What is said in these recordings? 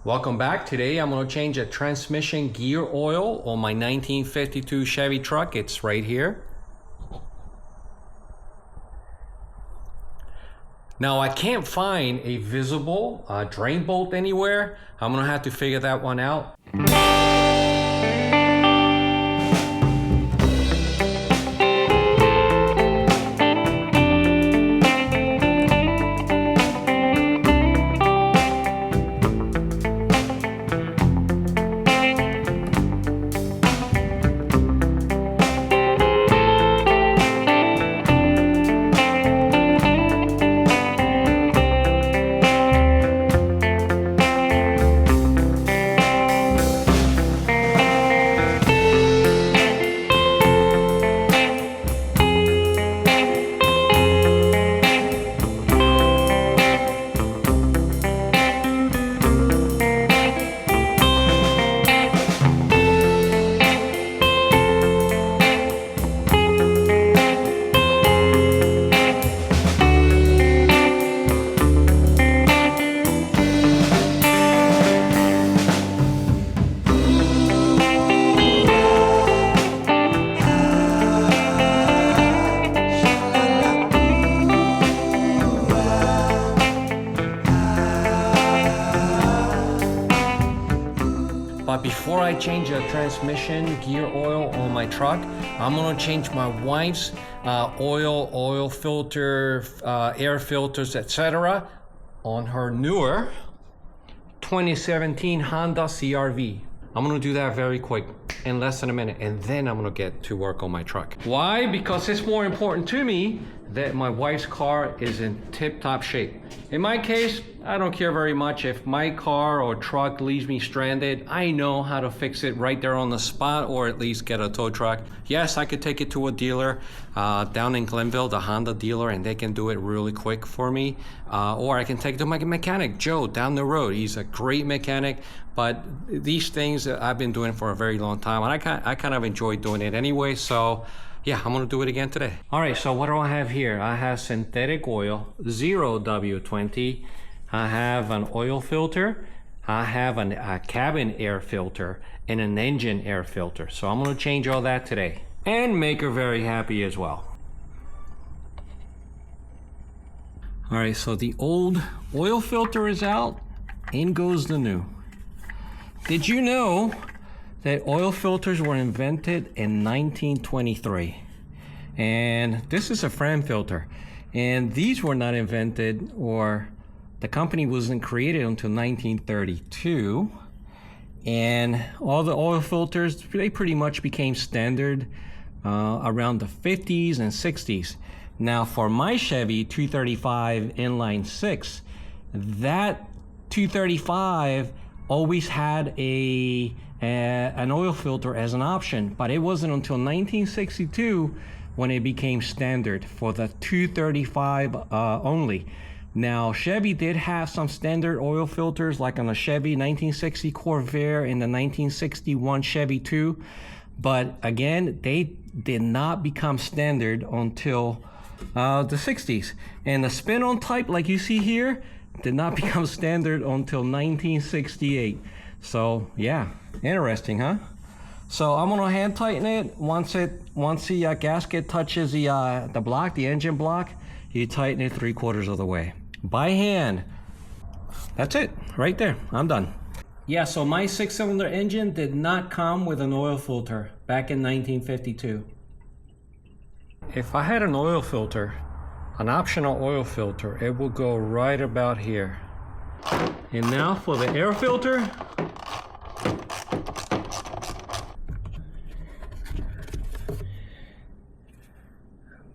Welcome back. Today I'm going to change a transmission gear oil on my 1952 Chevy truck. It's right here. Now I can't find a visible drain bolt anywhere. I'm going to have to figure that one out. But before I change the transmission gear oil on my truck, I'm gonna change my wife's oil filter, air filters, etc. on her newer 2017 Honda CR-V. I'm gonna do that very quick, in less than a minute, and then I'm gonna get to work on my truck. Why? Because it's more important to me that my wife's car is in tip-top shape. In my case, I don't care very much if my car or truck leaves me stranded. I know how to fix it right there on the spot, or at least get a tow truck. Yes, I could take it to a dealer down in Glenville, the Honda dealer, and they can do it really quick for me. Or I can take it to my mechanic, Joe, down the road. He's a great mechanic, but these things I've been doing for a very long time, and I kind of enjoy doing it anyway, so yeah, I'm gonna do it again today. All right, so what do I have here? I have synthetic oil, 0W20. I have an oil filter. I have a cabin air filter and an engine air filter. So I'm gonna change all that today and make her very happy as well. All right, so the old oil filter is out, in goes the new. Did you know that oil filters were invented in 1923? And this is a Fram filter. And these were not invented, or the company wasn't created until 1932. And all the oil filters, they pretty much became standard around the 50s and 60s. Now for my Chevy 235 inline 6, that 235 always had an oil filter as an option, but it wasn't until 1962 when it became standard for the 235 only. Now Chevy did have some standard oil filters, like on the Chevy 1960 Corvair and the 1961 Chevy 2, but again, they did not become standard until the 60s. And the spin-on type, like you see here, did not become standard until 1968. So yeah, interesting, huh? So I'm gonna hand tighten it. Once the gasket touches the block, the engine block, you tighten it 3/4 of the way by hand. That's it, right there. I'm done. Yeah, so my 6-cylinder engine did not come with an oil filter back in 1952. If I had an oil filter, an optional oil filter, it will go right about here. And now for the air filter.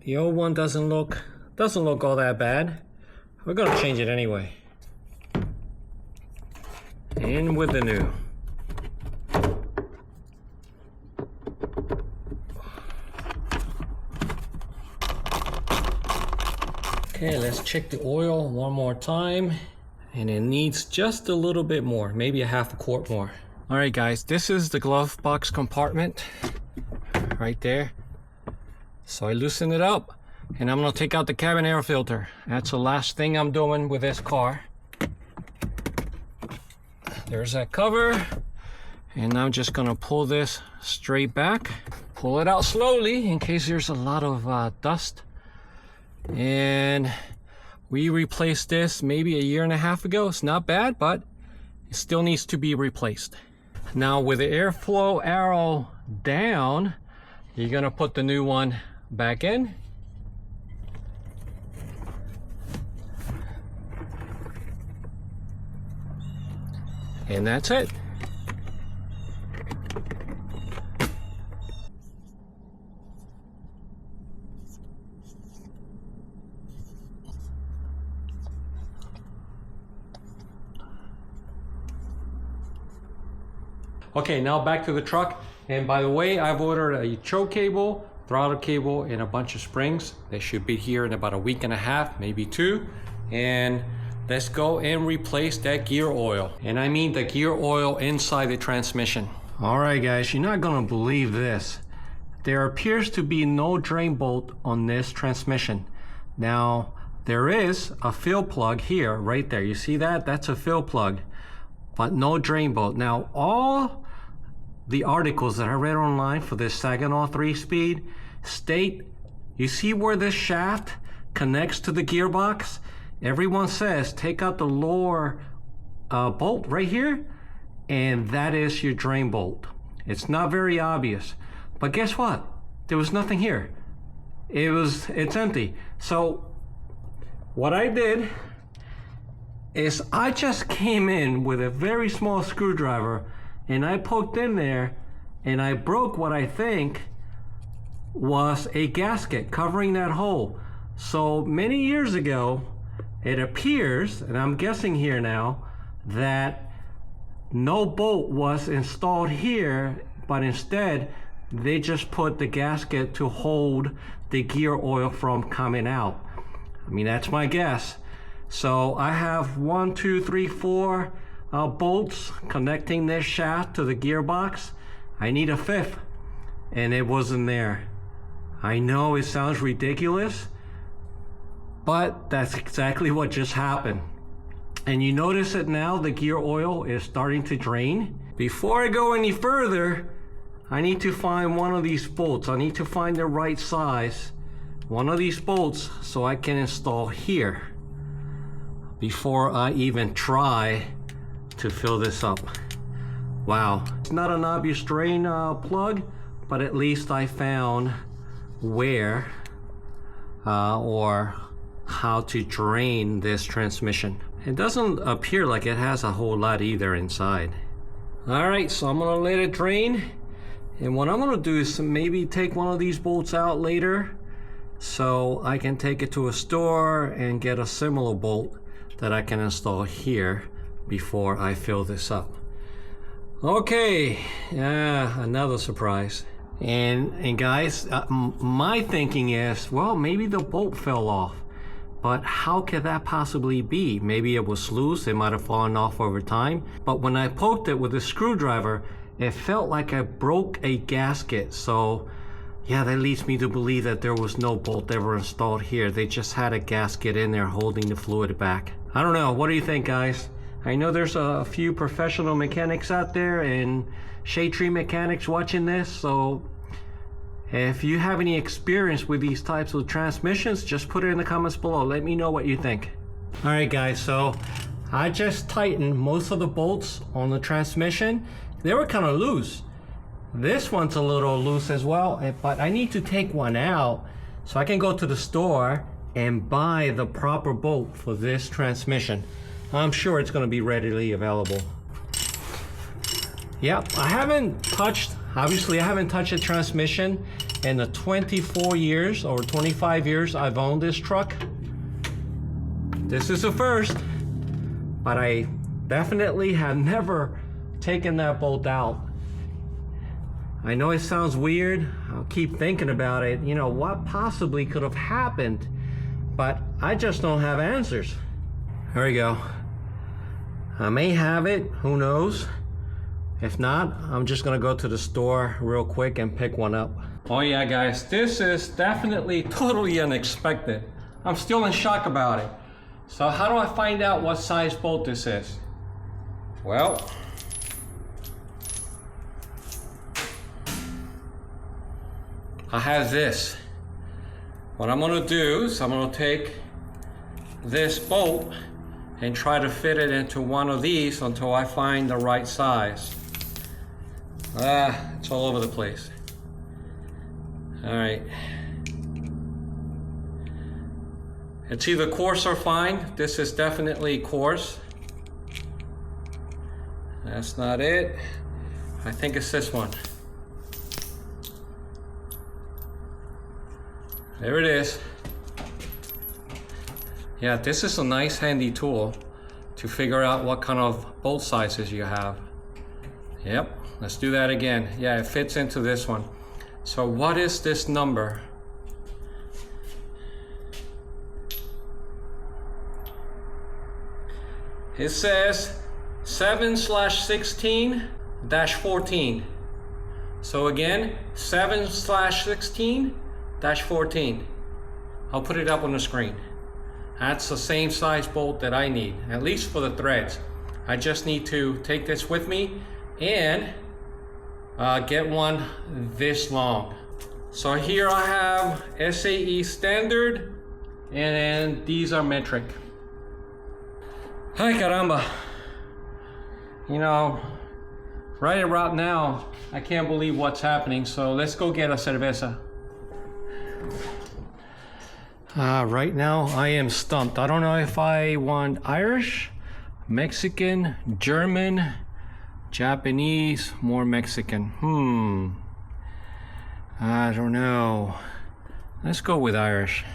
The old one doesn't look all that bad. We're gonna change it anyway. In with the new. Okay, let's check the oil one more time. And it needs just a little bit more, maybe a 1/2 quart more. All right guys, this is the glove box compartment right there. So I loosen it up and I'm gonna take out the cabin air filter. That's the last thing I'm doing with this car. There's that cover. And I'm just gonna pull this straight back. Pull it out slowly in case there's a lot of dust. And we replaced this maybe a year and a half ago. It's not bad, but it still needs to be replaced. Now with the airflow arrow down, you're gonna put the new one back in. And that's it. Okay, now back to the truck. And by the way, I've ordered a choke cable, throttle cable, and a bunch of springs. They should be here in about a week and a half, maybe 2. And let's go and replace that gear oil. And I mean the gear oil inside the transmission. All right, guys, you're not gonna believe this. There appears to be no drain bolt on this transmission. Now, there is a fill plug here, right there. You see that? That's a fill plug, but no drain bolt. Now, all the articles that I read online for this Saginaw 3-speed state, you see where this shaft connects to the gearbox? Everyone says take out the lower bolt right here, and that is your drain bolt. It's not very obvious, but guess what? There was nothing here. It's empty. So what I did is I just came in with a very small screwdriver and I poked in there and I broke what I think was a gasket covering that hole. So many years ago, it appears, and I'm guessing here now, that no bolt was installed here, but instead they just put the gasket to hold the gear oil from coming out. I mean, that's my guess. So I have 1, 2, 3, 4 bolts connecting this shaft to the gearbox. I need a 5th, and it wasn't there. I know it sounds ridiculous, but that's exactly what just happened. And you notice that now the gear oil is starting to drain. Before I go any further, I need to find one of these bolts. I need to find the right size, one of these bolts, so I can install here before I even try to fill this up. Wow, it's not an obvious drain plug, but at least I found where or how to drain this transmission. It doesn't appear like it has a whole lot either inside. All right, so I'm gonna let it drain, and what I'm gonna do is maybe take one of these bolts out later so I can take it to a store and get a similar bolt that I can install here before I fill this up. Okay, another surprise. And guys, my thinking is, well, maybe the bolt fell off, but how could that possibly be? Maybe it was loose, it might have fallen off over time. But when I poked it with a screwdriver, it felt like I broke a gasket. So yeah, that leads me to believe that there was no bolt ever installed here. They just had a gasket in there holding the fluid back. I don't know, what do you think, guys? I know there's a few professional mechanics out there and shade tree mechanics watching this, so if you have any experience with these types of transmissions, just put it in the comments below. Let me know what you think. All right, guys, so I just tightened most of the bolts on the transmission. They were kind of loose. This one's a little loose as well, but I need to take one out so I can go to the store and buy the proper bolt for this transmission. I'm sure it's going to be readily available. Yep, obviously I haven't touched a transmission in the 24 years or 25 years I've owned this truck. This is the first, but I definitely have never taken that bolt out. I know it sounds weird. I'll keep thinking about it. You know, what possibly could have happened, but I just don't have answers. There we go. I may have it, who knows? If not, I'm just gonna go to the store real quick and pick one up. Oh yeah, guys, this is definitely totally unexpected. I'm still in shock about it. So how do I find out what size bolt this is? Well, I have this. What I'm gonna do is I'm gonna take this bolt and try to fit it into one of these until I find the right size. It's all over the place. All right. It's either coarse or fine. This is definitely coarse. That's not it. I think it's this one. There it is. Yeah, this is a nice handy tool to figure out what kind of bolt sizes you have. Yep, let's do that again. Yeah, it fits into this one. So what is this number? It says 7/16-14. So again, 7/16-14. I'll put it up on the screen. That's the same size bolt that I need, at least for the threads. I just need to take this with me and get one this long. So here I have SAE standard, and these are metric. Ay caramba. You know, right about now, I can't believe what's happening, so let's go get a cerveza. Right now, I am stumped. I don't know if I want Irish, Mexican, German, Japanese, more Mexican. I don't know. Let's go with Irish.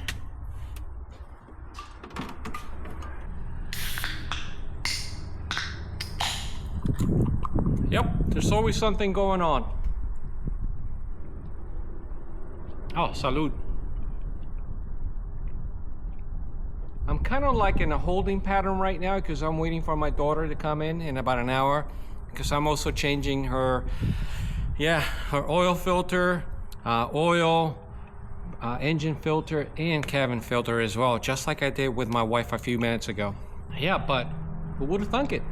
Yep, there's always something going on. Oh, salud. I'm kind of like in a holding pattern right now because I'm waiting for my daughter to come in about an hour, because I'm also changing her oil filter, engine filter, and cabin filter as well, just like I did with my wife a few minutes ago. Yeah, but who would have thunk it?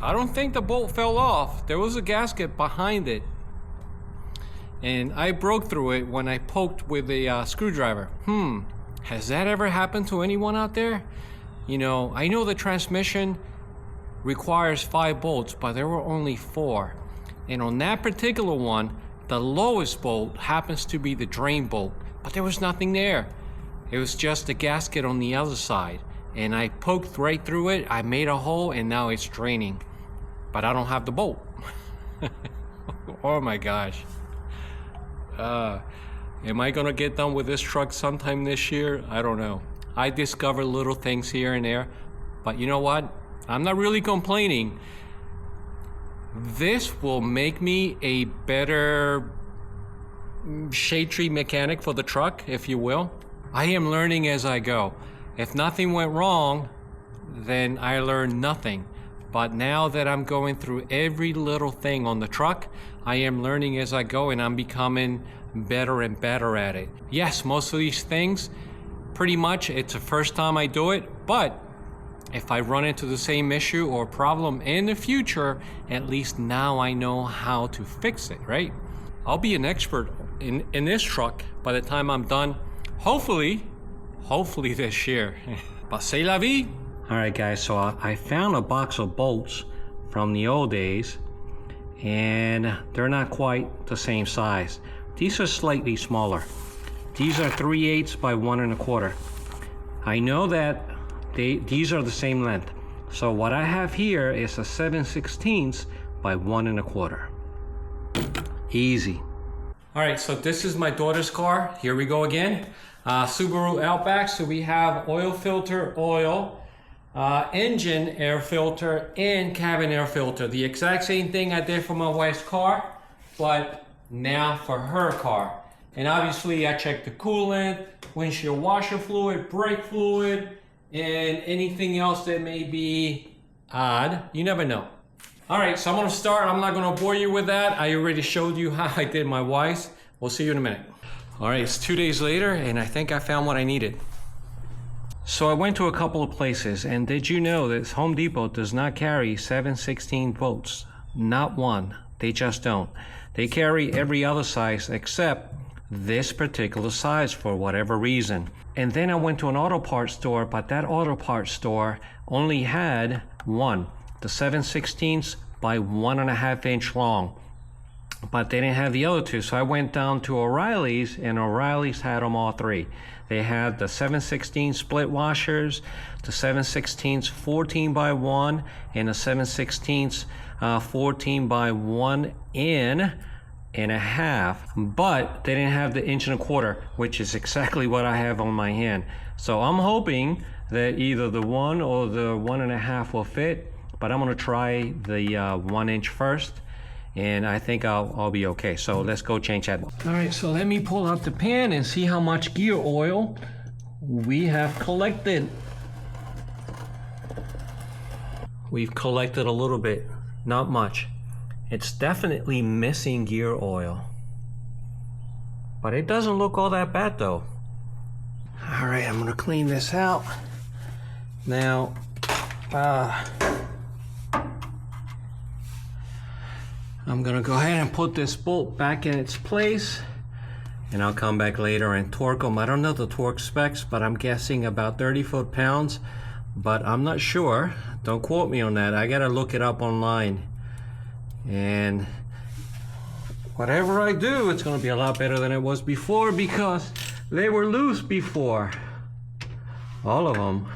I don't think the bolt fell off. There was a gasket behind it, and I broke through it when I poked with a screwdriver. Has that ever happened to anyone out there? You know, I know the transmission requires 5 bolts, but there were only 4. And on that particular one, the lowest bolt happens to be the drain bolt, but there was nothing there. It was just a gasket on the other side. And I poked right through it, I made a hole, and now it's draining. But I don't have the bolt. Oh my gosh. Am I gonna get done with this truck sometime this year? I don't know. I discover little things here and there, but you know what? I'm not really complaining. This will make me a better shade tree mechanic for the truck, if you will. I am learning as I go. If nothing went wrong, then I learned nothing. But now that I'm going through every little thing on the truck, I am learning as I go, and I'm becoming better and better at it. Yes, most of these things, pretty much it's the first time I do it, but if I run into the same issue or problem in the future, at least now I know how to fix it, right? I'll be an expert in this truck by the time I'm done, hopefully this year. But c'est la vie. All right, guys, so I found a box of bolts from the old days, and they're not quite the same size. These are slightly smaller. These are 3/8 by 1 1/4. I know that these are the same length. So what I have here is a 7/16 by 1 1/4. Easy. All right, so this is my daughter's car. Here we go again. Subaru Outback. So we have oil filter, engine air filter, and cabin air filter. The exact same thing I did for my wife's car, but now for her car. And obviously I checked the coolant, windshield washer fluid, brake fluid, and anything else that may be odd. You never know. All right, so I'm gonna start. I'm not gonna bore you with that. I already showed you how I did my wife's. We'll see you in a minute. All right, it's 2 days later, and I think I found what I needed. So I went to a couple of places, and did you know that Home Depot does not carry 7/16 bolts? Not one. They just don't. They carry every other size except this particular size for whatever reason. And then I went to an auto parts store, but that auto parts store only had one, the 7/16 by 1.5 inch long. But they didn't have the other two, so I went down to O'Reilly's, and O'Reilly's had them all three. They had the 7/16 split washers, the 7/16 14 by 1, and the 7/16 14 by 1.5, but they didn't have the 1.25 inch, which is exactly what I have on my hand. So I'm hoping that either the 1 or the 1.5 will fit, but I'm gonna try the 1 inch first, and I think I'll be okay. So let's go change that. All right, so let me pull out the pan and see how much gear oil we have collected. We've collected a little bit, not much. It's definitely missing gear oil, but it doesn't look all that bad though. All right, I'm gonna clean this out. Now, I'm gonna go ahead and put this bolt back in its place, and I'll come back later and torque them. I don't know the torque specs, but I'm guessing about 30 foot-pounds, but I'm not sure. Don't quote me on that. I gotta look it up online. And whatever I do, it's gonna be a lot better than it was before, because they were loose before. All of them.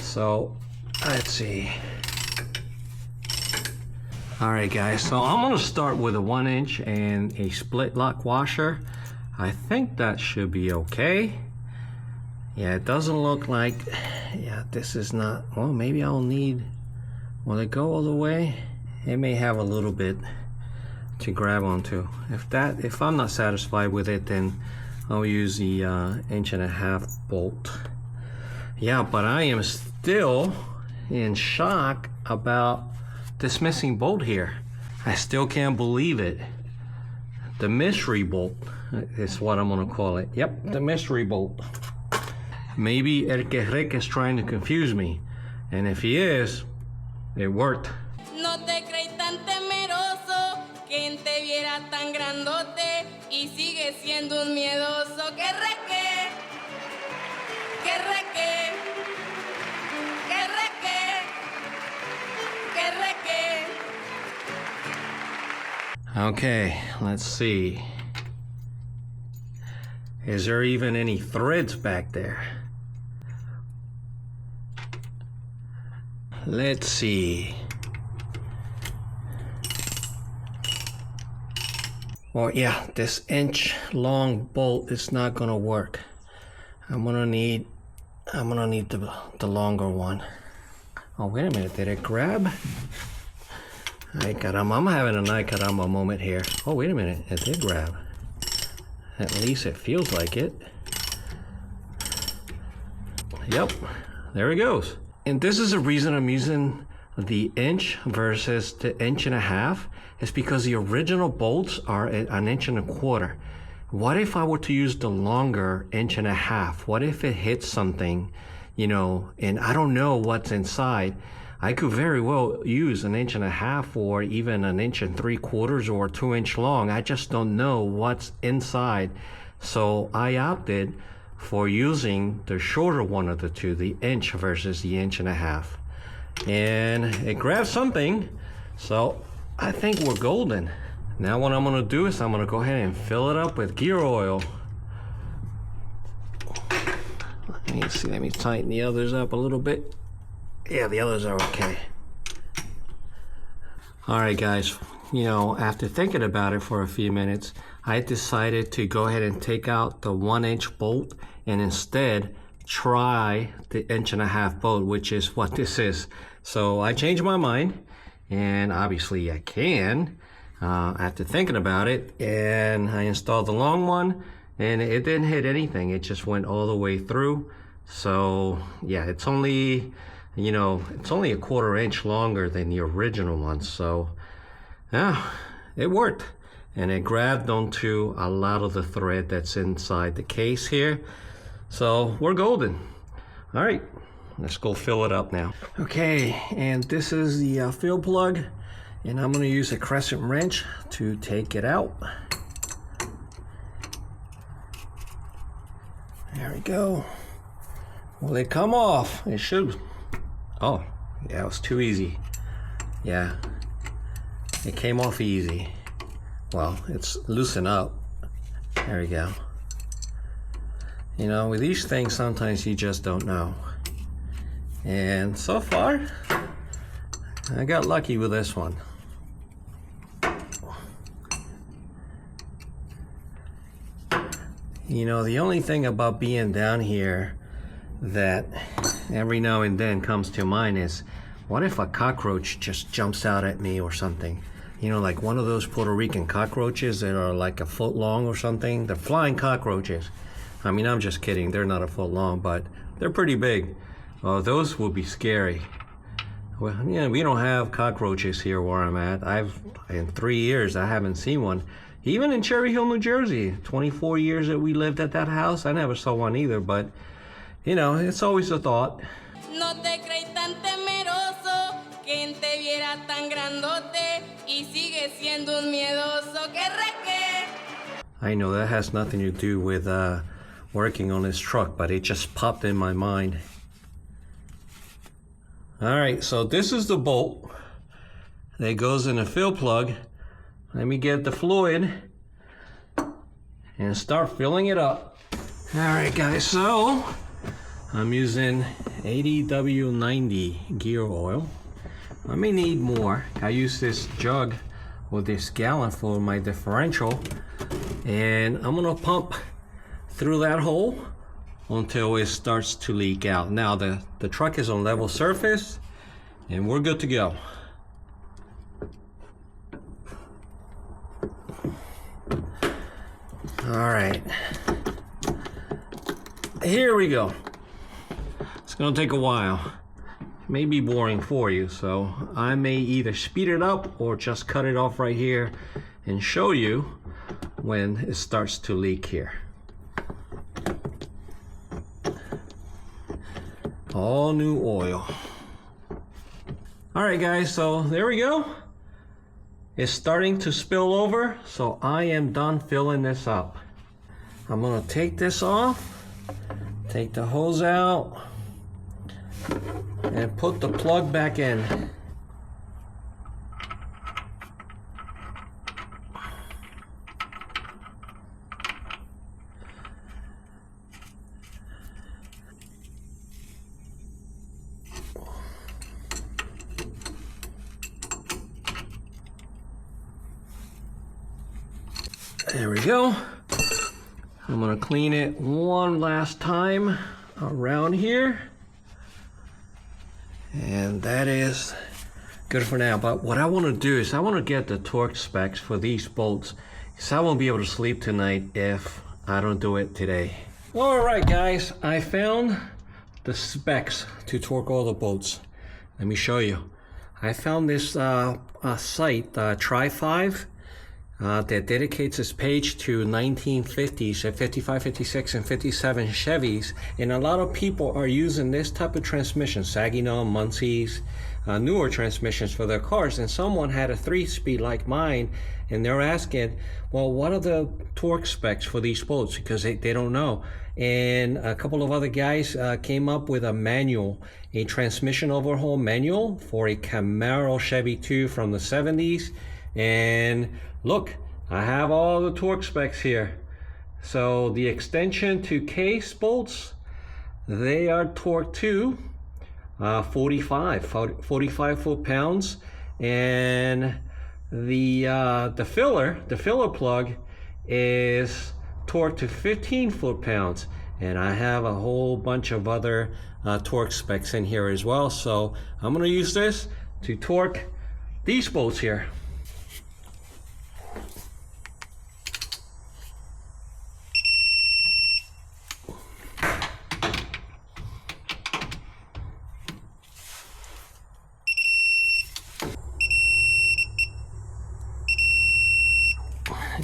So, let's see. All right, guys, so I'm gonna start with a 1 inch and a split lock washer. I think that should be okay. Yeah, it doesn't look like, yeah, this is not, well, maybe I'll need, will it go all the way? It may have a little bit to grab onto. If I'm not satisfied with it, then I'll use the 1.5 inch bolt. Yeah, but I am still in shock about this missing bolt here. I still can't believe it. The mystery bolt is what I'm gonna call it. Yep, the mystery bolt. Maybe El Querrec is trying to confuse me, and if he is, it worked. No te crees tan temeroso, quien te viera tan grandote y sigue siendo un miedoso. Que reque, que reque, que reque, que reque. Okay, let's see. Is there even any threads back there? Let's see. Well, yeah, this inch long bolt is not gonna work. I'm gonna need the longer one. Oh, wait a minute, did it grab? Ay caramba, I'm having an ay caramba moment here. Oh, wait a minute, it did grab. At least it feels like it. Yep, there it goes. And this is the reason I'm using the inch versus the 1.5 inch. It's because the original bolts are at 1.25 inches. What if I were to use the longer 1.5 inches? What if it hits something, you know, and I don't know what's inside? I could very well use 1.5 inches or even 1.75 inches or 2 inch long. I just don't know what's inside. So I opted for using the shorter one of the two, the inch versus the 1.5 inches. And it grabbed something, so I think we're golden. Now what I'm gonna do is I'm gonna go ahead and fill it up with gear oil. Let me see, let me tighten the others up a little bit. Yeah, the others are okay. All right, guys, you know, after thinking about it for a few minutes, I decided to go ahead and take out the 1 inch bolt and instead try the 1.5 inch bolt, which is what this is. So I changed my mind, and obviously I can after thinking about it, and I installed the long one, and it didn't hit anything. It just went all the way through. So yeah, it's only, you know, it's only 1/4 inch longer than the original one. So yeah, it worked, and it grabbed onto a lot of the thread that's inside the case here. So we're golden. All right, let's go fill it up now. Okay, and this is the fill plug, and I'm gonna use a crescent wrench to take it out. There we go. Will it come off? It should. Oh, yeah, it was too easy. Yeah, it came off easy. Well, it's loosened up. There we go. You know, with these things, sometimes you just don't know. And so far, I got lucky with this one. You know, the only thing about being down here that every now and then comes to mind is, what if a cockroach just jumps out at me or something? You know, like one of those Puerto Rican cockroaches that are like a foot long or something. They're flying cockroaches. I mean, I'm just kidding. They're not a foot long, but they're pretty big. Those would be scary. Well, yeah, we don't have cockroaches here where I'm at. In 3 years, I haven't seen one. Even in Cherry Hill, New Jersey, 24 years that we lived at that house, I never saw one either, but, you know, it's always a thought. No te crees tan temeroso, quien te viera tan grandote y sigue siendo un miedoso. Que reque. I know that has nothing to do with working on this truck, but it just popped in my mind. All right, so this is the bolt that goes in the fill plug. Let me get the fluid and start filling it up. All right, guys, so I'm using 80W90 gear oil. I may need more. I use this jug with this gallon for my differential, and I'm gonna pump through that hole until it starts to leak out. Now the truck is on level surface and we're good to go. All right, here we go. It's gonna take a while. It may be boring for you, so I may either speed it up or just cut it off right here and show you when it starts to leak here. All new oil. All right, guys, so there we go. It's starting to spill over, so I am done filling this up. I'm gonna take this off, take the hose out, and put the plug back in. There we go. I'm gonna clean it one last time around here. And that is good for now. But what I wanna do is I wanna get the torque specs for these bolts, because I won't be able to sleep tonight if I don't do it today. All right, guys, I found the specs to torque all the bolts. Let me show you. I found this site, Tri5, that dedicates its page to 1950s and 55, 56, and 57 Chevys. And a lot of people are using this type of transmission, Saginaw, Muncie's, newer transmissions for their cars. And someone had a 3-speed like mine, and they're asking, well, what are the torque specs for these bolts? Because they don't know. And a couple of other guys came up with a manual, a transmission overhaul manual for a Camaro Chevy 2 from the 70s. And look, I have all the torque specs here. So the extension to case bolts, they are torqued to 45 foot-pounds, and the filler plug is torqued to 15 foot-pounds. And I have a whole bunch of other torque specs in here as well. So I'm gonna use this to torque these bolts here.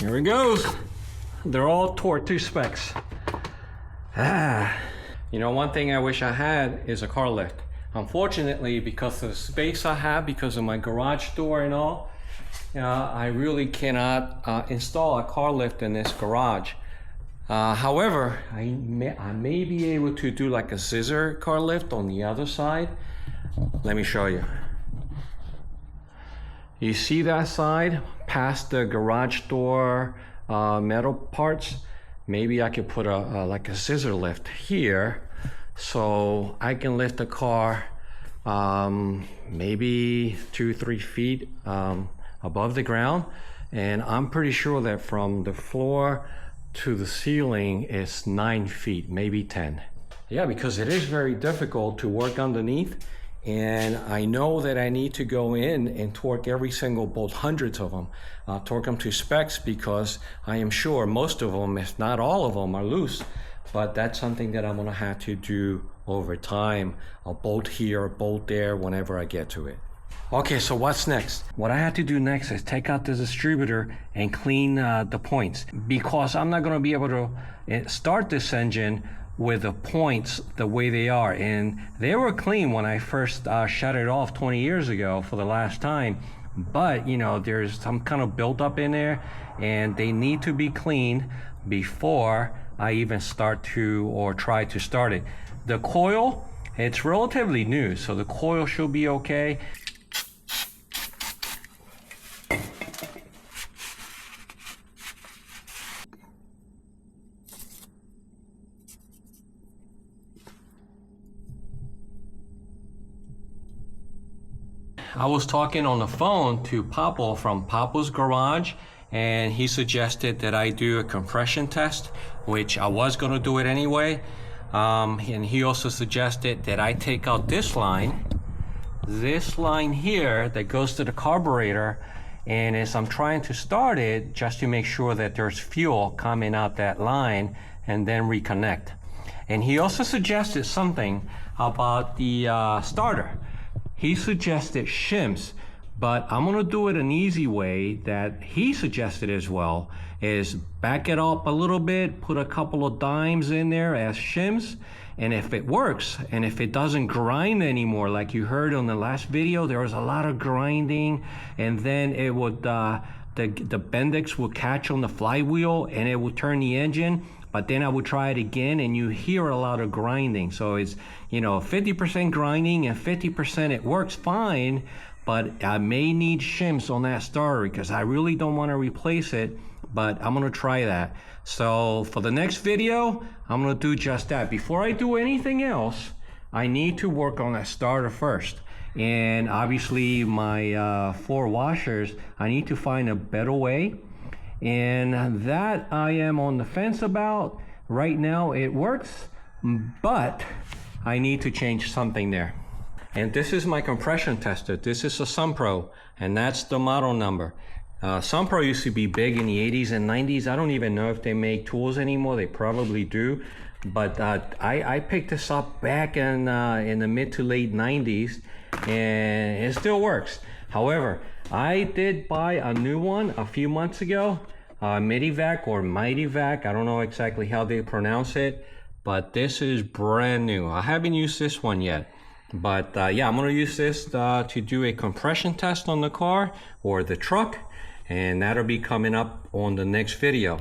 Here it goes. They're all torqued to specs. You know, one thing I wish I had is a car lift. Unfortunately, because of the space I have, because of my garage door and all, I really cannot install a car lift in this garage. However, I may be able to do like a scissor car lift on the other side. Let me show you. You see that side past the garage door metal parts? Maybe I could put like a scissor lift here, so I can lift the car maybe 2-3 feet above the ground, and I'm pretty sure that from the floor to the ceiling is 9 feet, maybe 10. Yeah, because it is very difficult to work underneath, and I know that I need to go in and torque every single bolt, hundreds of them, torque them to specs, because I am sure most of them, if not all of them, are loose. But that's something that I'm gonna have to do over time. A bolt here, a bolt there, whenever I get to it. Okay, so what's next? What I have to do next is take out the distributor and clean the points, because I'm not gonna be able to start this engine with the points the way they are. And they were clean when I first shut it off 20 years ago for the last time. But, you know, there's some kind of buildup in there, and they need to be cleaned before I even start to or try to start it. The coil, it's relatively new, so the coil should be okay. I was talking on the phone to Papo from Papo's Garage, and he suggested that I do a compression test, which I was going to do it anyway. And he also suggested that I take out this line here that goes to the carburetor, and as I'm trying to start it, just to make sure that there's fuel coming out that line, and then reconnect. And he also suggested something about the starter. He suggested shims, but I'm gonna do it an easy way that he suggested as well, is back it up a little bit, put a couple of dimes in there as shims, and if it works, and if it doesn't grind anymore, like you heard on the last video, there was a lot of grinding, and then it would, the Bendix would catch on the flywheel and it would turn the engine. But then I would try it again, and you hear a lot of grinding. So it's, you know, 50% grinding and 50% it works fine, but I may need shims on that starter because I really don't want to replace it, but I'm gonna try that. So for the next video, I'm gonna do just that. Before I do anything else, I need to work on that starter first. And obviously my 4 washers, I need to find a better way. And that I am on the fence about. Right now it works, but I need to change something there. And this is my compression tester. This is a Sunpro, and that's the model number. Sunpro used to be big in the 80s and 90s. I don't even know if they make tools anymore. They probably do. But I picked this up back in the mid to late 90s, and it still works. However, I did buy a new one a few months ago, Midivac or Mightyvac, I don't know exactly how they pronounce it, but this is brand new. I haven't used this one yet, but yeah, I'm gonna use this to do a compression test on the car or the truck, and that'll be coming up on the next video.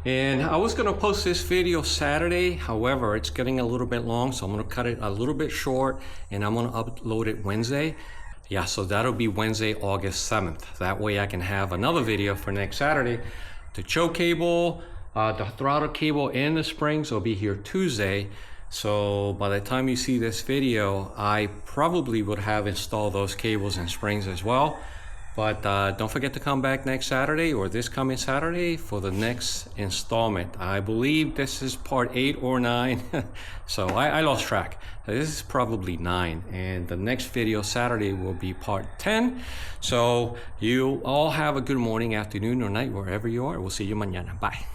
And I was gonna post this video Saturday, however, it's getting a little bit long, so I'm gonna cut it a little bit short, and I'm gonna upload it Wednesday. Yeah, so that'll be Wednesday, August 7th. That way I can have another video for next Saturday. The choke cable, the throttle cable, and the springs will be here Tuesday. So by the time you see this video, I probably would have installed those cables and springs as well. But don't forget to come back next Saturday or this coming Saturday for the next installment. I believe this is part 8 or 9. So I lost track. This is probably 9. And the next video Saturday will be part 10. So you all have a good morning, afternoon, or night, wherever you are. We'll see you mañana. Bye.